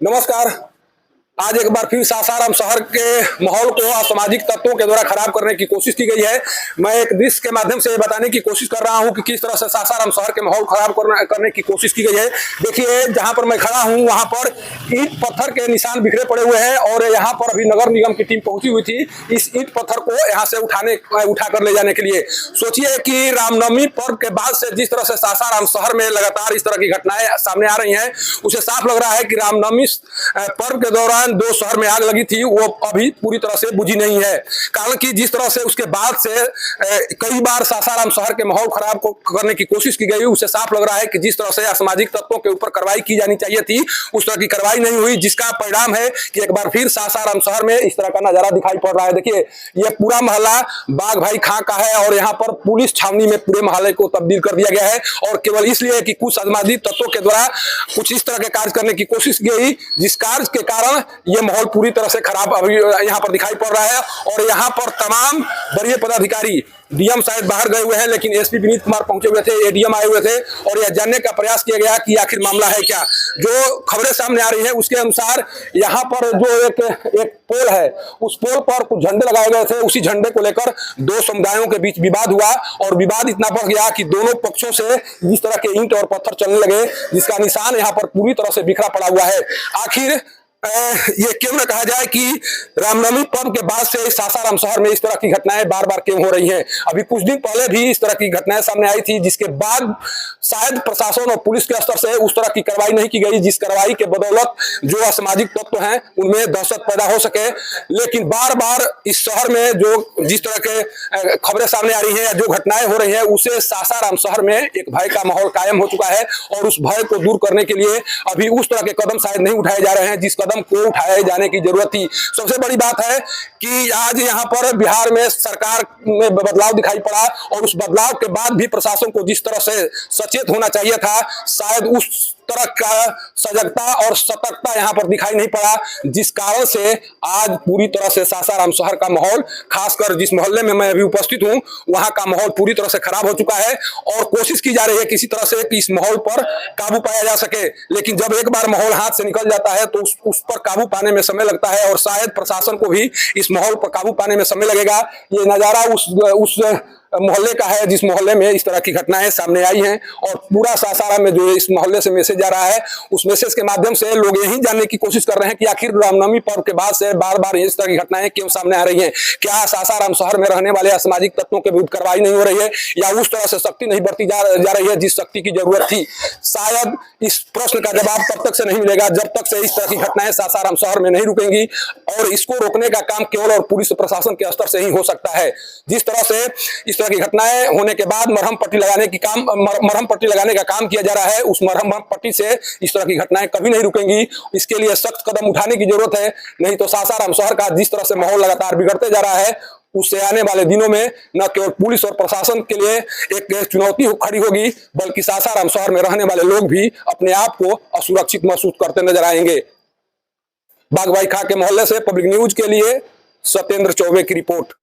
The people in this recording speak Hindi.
नमस्कार। आज एक बार फिर सासाराम शहर के माहौल को असामाजिक तत्वों के द्वारा खराब करने की कोशिश की गई है। मैं एक दृश्य के माध्यम से बताने की कोशिश कर रहा हूं कि किस तरह से सासाराम शहर के माहौल खराब करने की कोशिश की गई है। देखिए, जहां पर मैं खड़ा हूं वहां पर ईंट पत्थर के निशान बिखरे पड़े हुए हैं और यहां पर अभी नगर निगम की टीम पहुंची हुई थी इस ईंट पत्थर को यहां से उठाकर ले जाने के लिए। सोचिए कि रामनवमी पर्व के बाद से जिस तरह से सासाराम शहर में लगातार इस तरह की घटनाएं सामने आ रही हैं, उसे साफ लग रहा है कि रामनवमी पर्व के दौरान दो शहर में आग लगी थी वो अभी पूरी तरह से बुझी नहीं है। कारण कि जिस तरह से उसके बाद से कई बार सासाराम शहर के माहौल खराब करने की कोशिश की गई, उसे साफ लग रहा है कि जिस तरह से असामाजिक तत्वों के ऊपर कार्रवाई की जानी चाहिए थी उस तरह की कार्रवाई नहीं हुई, जिसका परिणाम है कि एक बार फिर सासाराम शहर में इस तरह का नजारा दिखाई पड़ रहा है। देखिए, यह पूरा मोहल्ला बाग भाई खां का है और यहाँ पर पुलिस छावनी में पूरे मोहल्ले को तब्दील कर दिया गया है और केवल इसलिए कि कुछ असामाजिक तत्वों के द्वारा कुछ इस तरह के कार्य करने की कोशिश की गई, जिस कार्य के कारण यह माहौल पूरी तरह से खराब अभी यहाँ पर दिखाई पड़ रहा है। और यहाँ पर तमाम वरीय पदाधिकारी, डीएम शायद बाहर गए हुए हैं लेकिन एसपी विनीत कुमार पहुंचे हुए थे, एडीएम आए हुए थे और यह जानने का प्रयास किया गया कि आखिर मामला है क्या। जो खबरें सामने आ रही है उसके अनुसार यहाँ पर जो एक पोल है, उस पोल पर कुछ झंडे लगाए गए थे, उसी झंडे को लेकर दो समुदायों के बीच विवाद हुआ और विवाद इतना बढ़ गया कि दोनों पक्षों से इस तरह के ईंट और पत्थर चलने लगे, जिसका निशान यहाँ पर पूरी तरह से बिखरा पड़ा हुआ है। आखिर ये क्यों न कहा जाए कि रामनवमी पर्व के बाद से सासाराम शहर में इस तरह की घटनाएं बार बार क्यों हो रही हैं। अभी कुछ दिन पहले भी इस तरह की घटनाएं सामने आई थी, जिसके बाद शायद प्रशासन और पुलिस के स्तर से उस तरह की कार्रवाई नहीं की गई, जिस कार्रवाई के बदौलत जो असामाजिक तत्व हैं उनमें दहशत पैदा हो सके। लेकिन बार बार इस शहर में जो जिस तरह के खबरें सामने आ रही हैं या जो घटनाएं हो रही हैं, उसे सासाराम शहर में एक भय का माहौल कायम हो चुका है और उस भय को दूर करने के लिए अभी उस तरह के कदम शायद नहीं उठाए जा रहे हैं जिस कदम को उठाए जाने की जरूरत थी। सबसे बड़ी बात है कि आज यहाँ पर बिहार में सरकार में बदलाव दिखाई पड़ा और उस बदलाव के बाद भी प्रशासन को जिस तरह से सचेत होना चाहिए था, शायद उस तरह का सजगता और सतर्कता यहाँ पर दिखाई नहीं पड़ा, जिस कारण से आज पूरी तरह से सासाराम शहर का माहौल, खासकर जिस मोहल्ले में मैं अभी उपस्थित हूँ, वहां का माहौल पूरी तरह से खराब हो चुका है और कोशिश की जा रही है किसी तरह से कि इस माहौल पर काबू पाया जा सके। लेकिन जब एक बार माहौल हाथ से निकल जाता है तो उस पर काबू पाने में समय लगता है और शायद प्रशासन को भी इस माहौल पर काबू पाने में समय लगेगा। ये नजारा उस मोहल्ले का है जिस मोहल्ले में इस तरह की घटनाएं सामने आई हैं और पूरा सासाराम में जो इस मोहल्ले से मैसेज आ रहा है, उस मैसेज के माध्यम से लोग यही जानने की कोशिश कर रहे हैं कि आखिर रामनवमी पर्व के बाद से बार बार इस तरह की घटनाएं क्यों सामने आ रही हैं। क्या सासाराम शहर में रहने वाले असामाजिक तत्वों के विरुद्ध कार्रवाई नहीं हो रही है या उस तरह से सख्ती नहीं बरती जा रही है जिस सख्ती की जरूरत थी। शायद इस प्रश्न का जवाब तब तक से नहीं मिलेगा जब तक से इस तरह की घटनाएं सासाराम शहर में नहीं रुकेंगी और इसको रोकने का काम केवल और पुलिस प्रशासन के स्तर से ही हो सकता है। जिस तरह से इस तरह की घटनाएं होने के बाद मरहम पट्टी लगाने का काम किया जा रहा है, उस मरहम पट्टी से इस तरह की घटनाएं कभी नहीं रुकेंगी। इसके लिए सख्त कदम उठाने की जरूरत है, नहीं तो सासाराम शहर का जिस तरह से माहौल लगातार बिगड़ते जा रहा है, उससे आने वाले दिनों में न केवल पुलिस और प्रशासन के लिए एक चुनौती खड़ी होगी, बल्कि सासाराम शहर में रहने वाले लोग भी अपने आप को असुरक्षित महसूस करते नजर आएंगे। बाग भाई खां के मोहल्ले से पब्लिक न्यूज के लिए सत्येंद्र चौबे की रिपोर्ट।